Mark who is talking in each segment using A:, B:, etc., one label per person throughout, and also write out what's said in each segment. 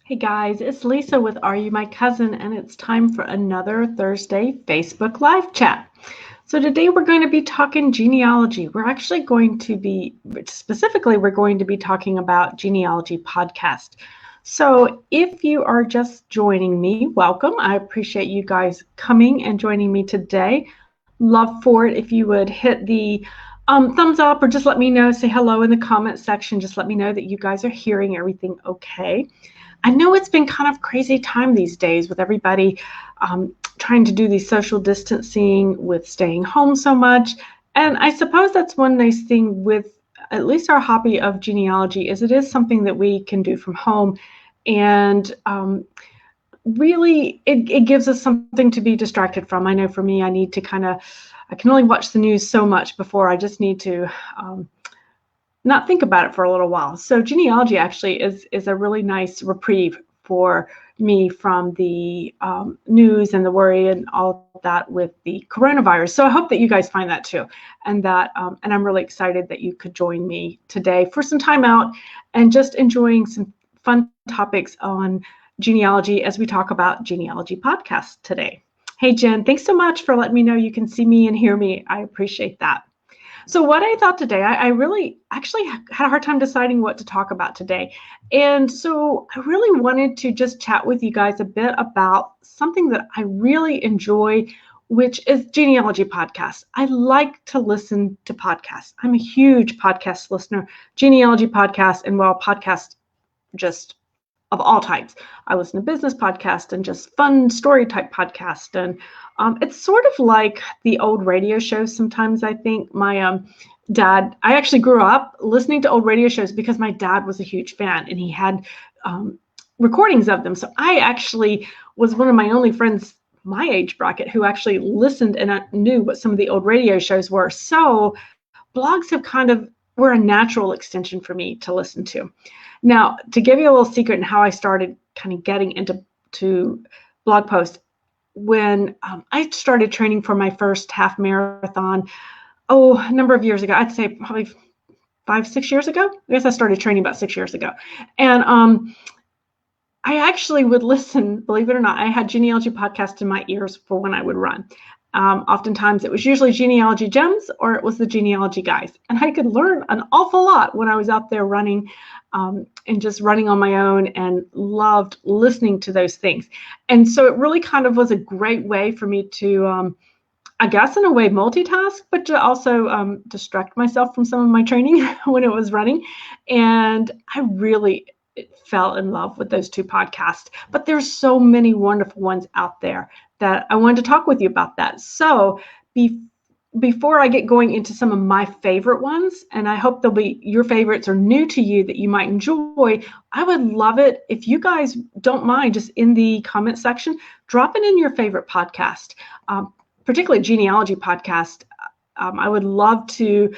A: Hey guys, it's Lisa with Are You My Cousin, and it's time for another Thursday Facebook Live chat. So today we're going to be talking genealogy. We're actually going to be, specifically, we're going to be talking about Genealogy Podcast. So if you are just joining me, welcome. I appreciate you guys coming and joining me today. Love for it if you would hit the thumbs up or just let me know, say hello in the comment section. Just let me know that you guys are hearing everything okay. I know it's been kind of crazy time these days with everybody trying to do the social distancing with staying home so much. And I suppose that's one nice thing with at least our hobby of genealogy is it is something that we can do from home. And really, it gives us something to be distracted from. I know for me, I need to I can only watch the news so much before I just need to not think about it for a little while. So genealogy actually is a really nice reprieve for me from the news and the worry and all that with the coronavirus. So I hope that you guys find that too, and that and I'm really excited that you could join me today for some time out and just enjoying some fun topics on genealogy as we talk about Genealogy Podcasts today. Hey Jen, thanks so much for letting me know you can see me and hear me. I appreciate that. So what I thought today, I really actually had a hard time deciding what to talk about today. And so I really wanted to just chat with you guys a bit about something that I really enjoy, which is genealogy podcasts. I like to listen to podcasts. I'm a huge podcast listener, genealogy podcasts, and podcasts just of all types. I listen to business podcasts and just fun story type podcasts. And it's sort of like the old radio shows. Sometimes I think my dad, I actually grew up listening to old radio shows because my dad was a huge fan and he had recordings of them. So I actually was one of my only friends my age bracket who actually listened and knew what some of the old radio shows were. So blogs were a natural extension for me to listen to. Now, to give you a little secret in how I started kind of getting into blog posts, when I started training for my first half marathon, a number of years ago, I'd say probably 5-6 years ago. I guess I started training about 6 years ago. And I actually would listen, believe it or not, I had genealogy podcasts in my ears for when I would run. Oftentimes it was usually Genealogy Gems or it was the Genealogy Guys. And I could learn an awful lot when I was out there running and just running on my own, and loved listening to those things. And so it really kind of was a great way for me to, I guess in a way, multitask, but to also distract myself from some of my training when it was running. And I really fell in love with those two podcasts. But there's so many wonderful ones out there that I wanted to talk with you about that. So before I get going into some of my favorite ones, and I hope they'll be your favorites or new to you that you might enjoy, I would love it if you guys don't mind just in the comment section, dropping in your favorite podcast, particularly genealogy podcast. I would love to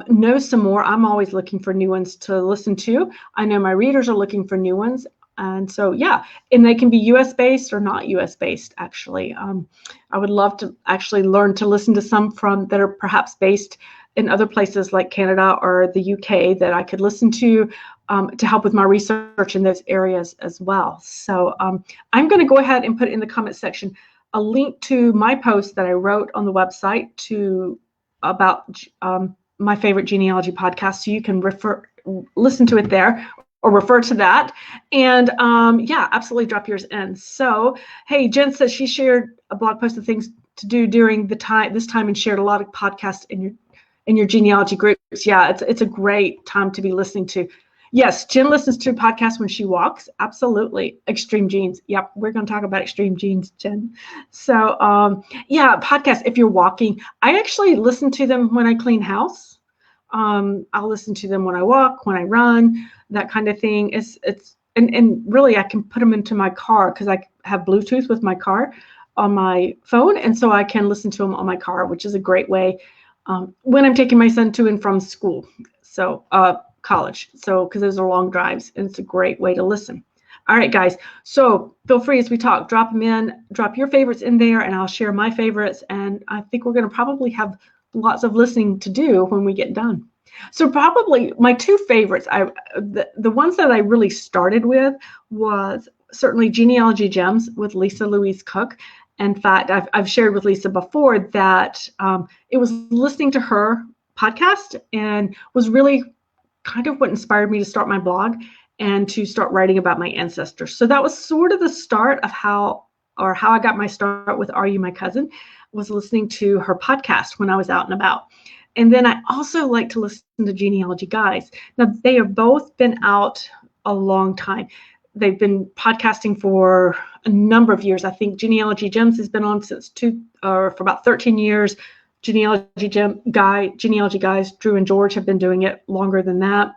A: know some more. I'm always looking for new ones to listen to. I know my readers are looking for new ones. And so, yeah, and they can be US based or not US based, actually. I would love to actually learn to listen to some that are perhaps based in other places like Canada or the UK that I could listen to help with my research in those areas as well. So I'm going to go ahead and put in the comment section a link to my post that I wrote on the website about my favorite genealogy podcast, so you can listen to it there or refer to that. And yeah, absolutely drop yours in. So, hey, Jen says she shared a blog post of things to do during this time and shared a lot of podcasts in your genealogy groups. Yeah, it's a great time to be listening to. Yes, Jen listens to podcasts when she walks. Absolutely. Extreme Genes. Yep, we're going to talk about Extreme Genes, Jen. So, yeah, podcasts if you're walking. I actually listen to them when I clean house. I'll listen to them when I walk, when I run, that kind of thing. And really I can put them into my car because I have Bluetooth with my car on my phone, and so I can listen to them on my car, which is a great way when I'm taking my son to and from school. So college. So because those are long drives, and it's a great way to listen. All right, guys. So feel free as we talk, drop them in, drop your favorites in there, and I'll share my favorites. And I think we're going to probably have lots of listening to do when we get done. So probably my two favorites, the ones that I really started with was certainly Genealogy Gems with Lisa Louise Cook. In fact, I've shared with Lisa before that it was listening to her podcast and was really kind of what inspired me to start my blog and to start writing about my ancestors. So that was sort of the start of how I got my start with Are You My Cousin, was listening to her podcast when I was out and about. And then I also like to listen to Genealogy Guys. Now, they have both been out a long time. They've been podcasting for a number of years. I think Genealogy Gems has been on for about 13 years. Genealogy Guys, Drew and George have been doing it longer than that.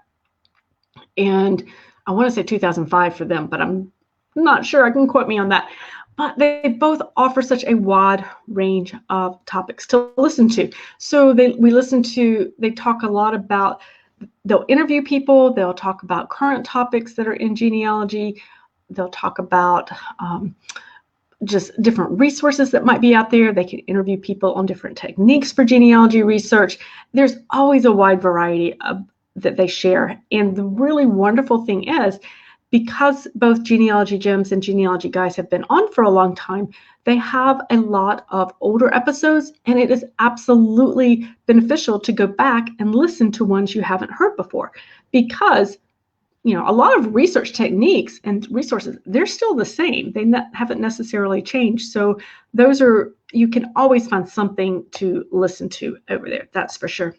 A: And I want to say 2005 for them, but I'm not sure. I can quote me on that. But they both offer such a wide range of topics to listen to. So they talk a lot about, they'll interview people, they'll talk about current topics that are in genealogy, they'll talk about just different resources that might be out there. They can interview people on different techniques for genealogy research. There's always a wide variety that they share. And the really wonderful thing is, because both Genealogy Gems and Genealogy Guys have been on for a long time, they have a lot of older episodes, and it is absolutely beneficial to go back and listen to ones you haven't heard before, because a lot of research techniques and resources, they're still the same. They haven't necessarily changed. So you can always find something to listen to over there. That's for sure.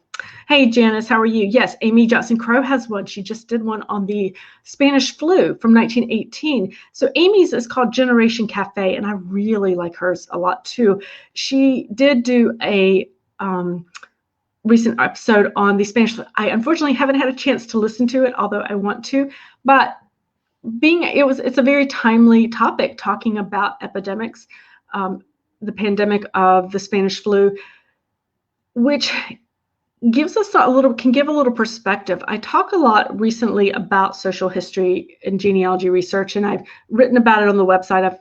A: Hey, Janice, how are you? Yes, Amy Johnson Crow has one. She just did one on the Spanish flu from 1918. So Amy's is called Generation Cafe, and I really like hers a lot too. She did do a recent episode on the Spanish flu. I unfortunately haven't had a chance to listen to it, although I want to, but it's a very timely topic, talking about epidemics, the pandemic of the Spanish flu, which gives us can give a little perspective. I talk a lot recently about social history and genealogy research, and I've written about it on the website.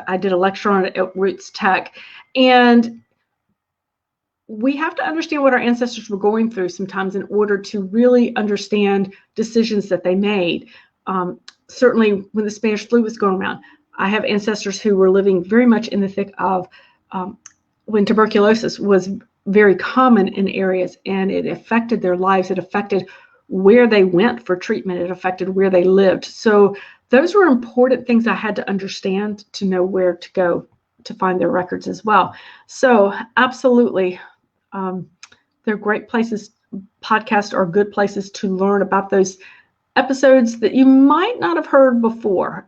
A: I did a lecture on it at Roots Tech, and we have to understand what our ancestors were going through sometimes in order to really understand decisions that they made. Certainly when the Spanish flu was going around, I have ancestors who were living very much in the thick of when tuberculosis was very common in areas, and it affected their lives. It affected where they went for treatment. It affected where they lived. So those were important things I had to understand to know where to go to find their records as well. So absolutely, they're great places. Podcasts are good places to learn about those episodes that you might not have heard before,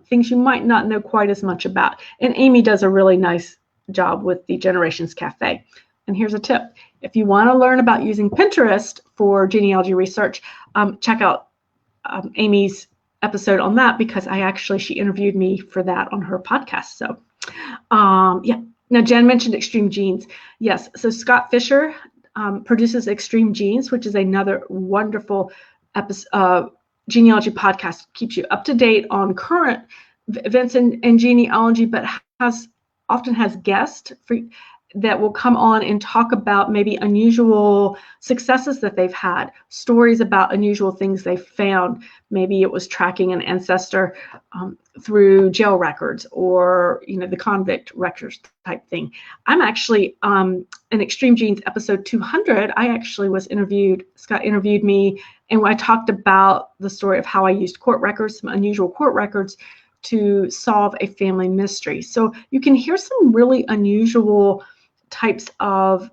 A: things you might not know quite as much about. And Amy does a really nice job with the Generations Cafe. And here's a tip. If you want to learn about using Pinterest for genealogy research, check out Amy's episode on that, because she interviewed me for that on her podcast. So yeah. Now, Jen mentioned Extreme Genes. Yes, so Scott Fisher produces Extreme Genes, which is another wonderful genealogy podcast. Keeps you up to date on current events in genealogy, but often has guests that will come on and talk about maybe unusual successes that they've had, stories about unusual things they found. Maybe it was tracking an ancestor through jail records, or the convict records type thing. I'm actually in Extreme Genes episode 200. Scott interviewed me, and I talked about the story of how I used court records, some unusual court records, to solve a family mystery. So you can hear some really unusual types of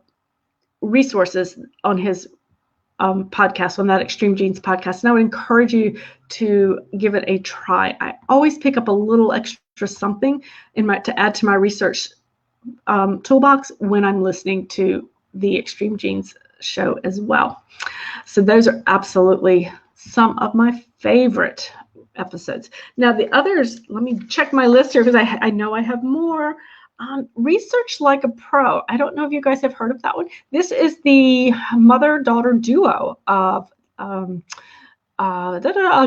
A: resources on his podcast, on that Extreme Genes podcast. And I would encourage you to give it a try. I always pick up a little extra something to add to my research toolbox when I'm listening to the Extreme Genes show as well. So those are absolutely some of my favorite episodes. Now the others, let me check my list here, because I know I have more. Research Like a Pro. I don't know if you guys have heard of that one. This is the mother-daughter duo of I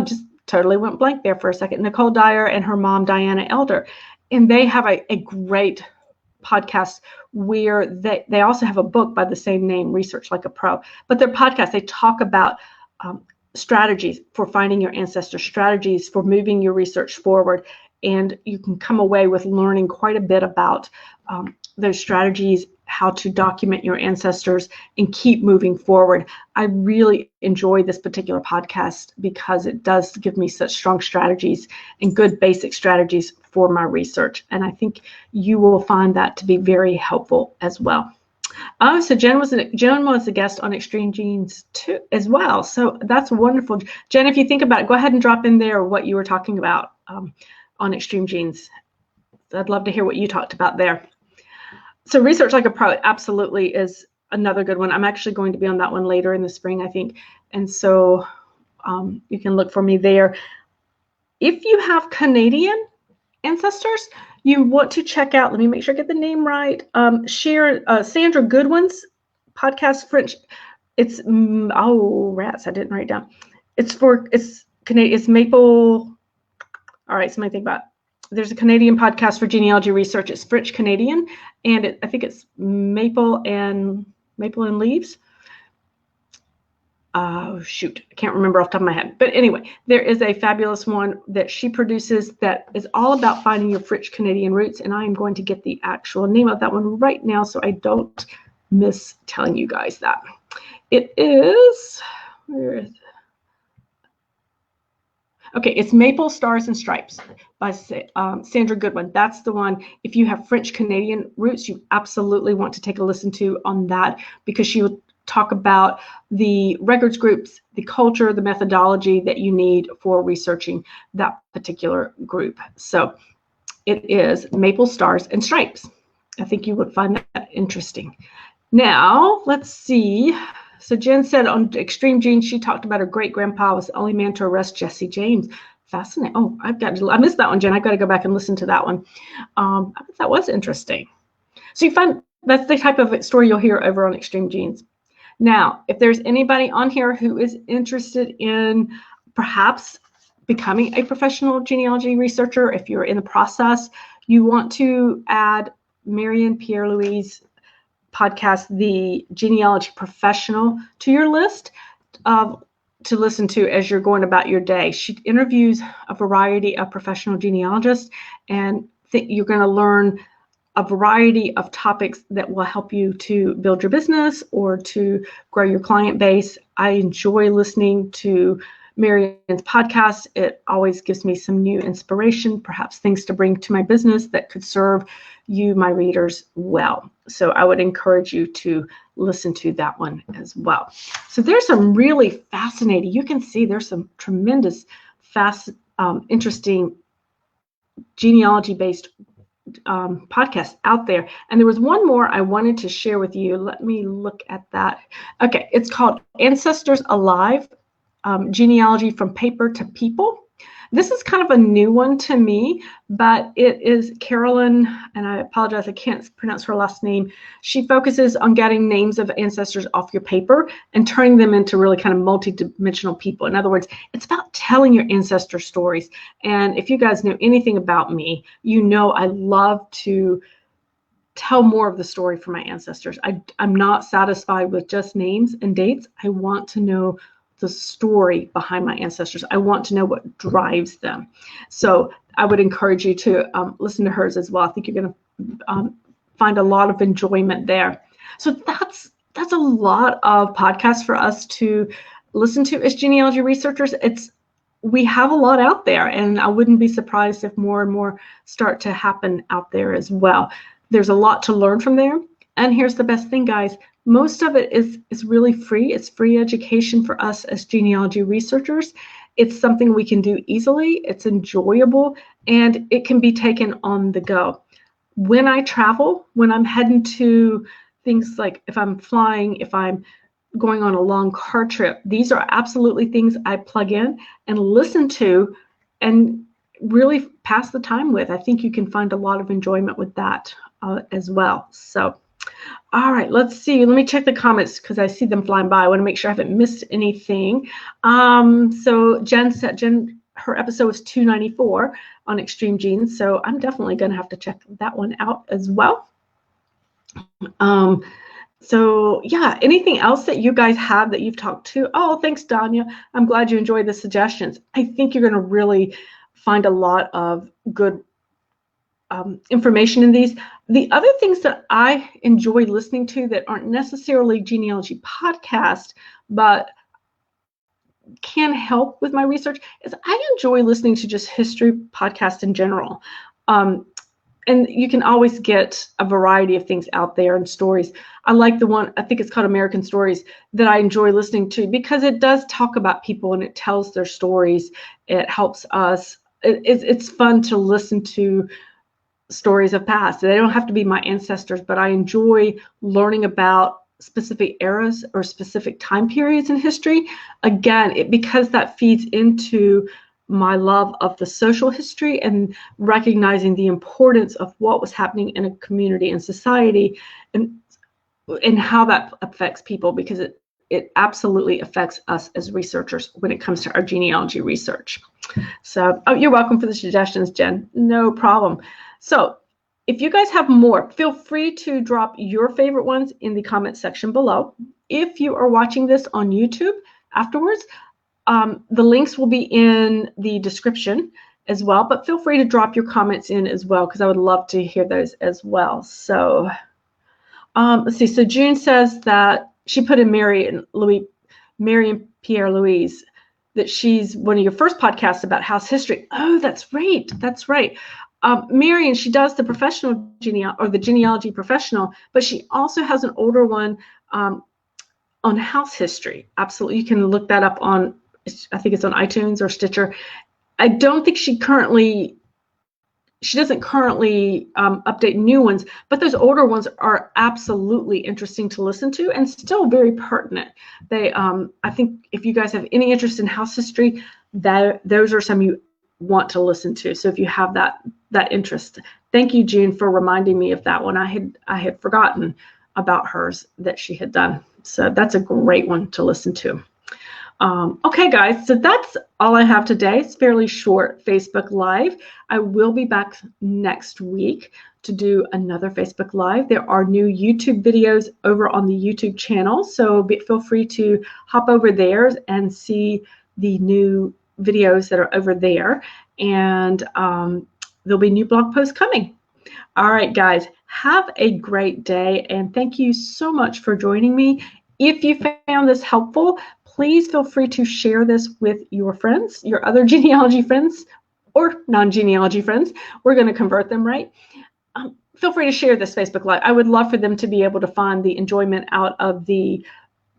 A: just totally went blank there for a second. Nicole Dyer and her mom, Diana Elder. And they have a great podcast where they also have a book by the same name, Research Like a Pro. But their podcast, they talk about strategies for finding your ancestors, strategies for moving your research forward. And you can come away with learning quite a bit about those strategies, how to document your ancestors and keep moving forward. I really enjoy this particular podcast because it does give me such strong strategies and good basic strategies for my research. And I think you will find that to be very helpful as well. Oh, so Jen was a guest on Extreme Genes too as well. So that's wonderful. Jen, if you think about it, go ahead and drop in there what you were talking about on Extreme Genes. I'd love to hear what you talked about there. So Research Like a Pro absolutely is another good one. I'm actually going to be on that one later in the spring, I think. And so you can look for me there. If you have Canadian ancestors, you want to check out, let me make sure I get the name right, Sandra Goodwin's podcast, French. It's, rats, I didn't write it down. It's Canadian, it's Maple. All right, so let me think about it. There's a Canadian podcast for genealogy research. It's French Canadian, and I think it's Maple and Leaves. Oh, shoot, I can't remember off the top of my head. But anyway, there is a fabulous one that she produces that is all about finding your French Canadian roots, and I am going to get the actual name of that one right now so I don't miss telling you guys that. It is, where is it? Okay, it's Maple, Stars, and Stripes by Sandra Goodwin. That's the one. If you have French Canadian roots, you absolutely want to take a listen to on that, because she will talk about the records groups, the culture, the methodology that you need for researching that particular group. So it is Maple, Stars, and Stripes. I think you would find that interesting. Now, let's see. So Jen said on Extreme Genes, she talked about her great-grandpa was the only man to arrest Jesse James. Fascinating. Oh, I missed that one, Jen. I've got to go back and listen to that one. I thought that was interesting. So you find that's the type of story you'll hear over on Extreme Genes. Now, if there's anybody on here who is interested in perhaps becoming a professional genealogy researcher, if you're in the process, you want to add Marion Pierre-Louise podcast, The Genealogy Professional, to your list to listen to as you're going about your day. She interviews a variety of professional genealogists, and you're going to learn a variety of topics that will help you to build your business or to grow your client base. I enjoy listening to Marion's podcast. It always gives me some new inspiration, perhaps things to bring to my business that could serve you, my readers, well. So I would encourage you to listen to that one as well. So there's some really fascinating, you can see there's some tremendous, interesting genealogy-based podcasts out there. And there was one more I wanted to share with you. Let me look at that. Okay, it's called Ancestors Alive, Genealogy from Paper to People. This is kind of a new one to me, but it is Carolyn, and I apologize, I can't pronounce her last name. She focuses on getting names of ancestors off your paper and turning them into really kind of multi-dimensional people. In other words, it's about telling your ancestor stories. And if you guys know anything about me, you know I love to tell more of the story for my ancestors. I'm not satisfied with just names and dates. I want to know the story behind my ancestors. I want to know what drives them. So I would encourage you to listen to hers as well. I think you're going to find a lot of enjoyment there. So that's a lot of podcasts for us to listen to as genealogy researchers. We have a lot out there, and I wouldn't be surprised if more and more start to happen out there as well. There's a lot to learn from there. And here's the best thing, guys. Most of it is really free. It's free education for us as genealogy researchers. It's something we can do easily. It's enjoyable, and it can be taken on the go. When I travel, when I'm heading to things like if I'm flying, if I'm going on a long car trip, these are absolutely things I plug in and listen to and really pass the time with. I think you can find a lot of enjoyment with that as well. So, all right, let's see. Let me check the comments because I see them flying by. I want to make sure I haven't missed anything. So Jen said her episode was 294 on Extreme Genes. So I'm definitely going to have to check that one out as well. So yeah, anything else that you guys have that you've talked to? Oh, thanks, Danya. I'm glad you enjoyed the suggestions. I think you're going to really find a lot of good information in these. The other things that I enjoy listening to that aren't necessarily genealogy podcasts, but can help with my research is I enjoy listening to just history podcasts in general. And you can always get a variety of things out there and stories. I like the one, I think it's called American Stories, that I enjoy listening to because it does talk about people and it tells their stories. It helps us. It's fun to listen to stories of past. They don't have to be my ancestors, but I enjoy learning about specific eras or specific time periods in history. Again, because that feeds into my love of the social history and recognizing the importance of what was happening in a community and society, and how that affects people, because it absolutely affects us as researchers when it comes to our genealogy research. So, oh, you're welcome for the suggestions, Jen. No problem. So if you guys have more, feel free to drop your favorite ones in the comment section below. If you are watching this on YouTube afterwards, the links will be in the description as well, but feel free to drop your comments in as well, because I would love to hear those as well. So let's see. So June says that she put in Mary and Pierre Louise, that she's one of your first podcasts about house history. Oh, that's right. That's right. Marion, she does the professional the genealogy professional, but she also has an older one on house history. Absolutely. You can look that up on, I think it's on iTunes or Stitcher. I don't think she doesn't currently update new ones, but those older ones are absolutely interesting to listen to and still very pertinent. They, I think if you guys have any interest in house history, those are some you want to listen to. So if you have that interest, thank you, June, for reminding me of that one. I had forgotten about hers that she had done. So that's a great one to listen to. Okay, guys, so that's all I have today. It's fairly short Facebook Live. I will be back next week to do another Facebook Live. There are new YouTube videos over on the YouTube channel, so feel free to hop over there and see the new videos that are over there. And there'll be new blog posts coming. All right, guys, have a great day, and thank you so much for joining me. If you found this helpful, please feel free to share this with your friends, your other genealogy friends or non-genealogy friends. We're going to convert them, right? Feel free to share this Facebook Live. I would love for them to be able to find the enjoyment out of the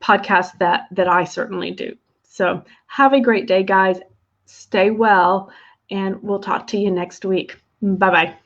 A: podcast that I certainly do. So have a great day, guys. Stay well, and we'll talk to you next week. Bye-bye.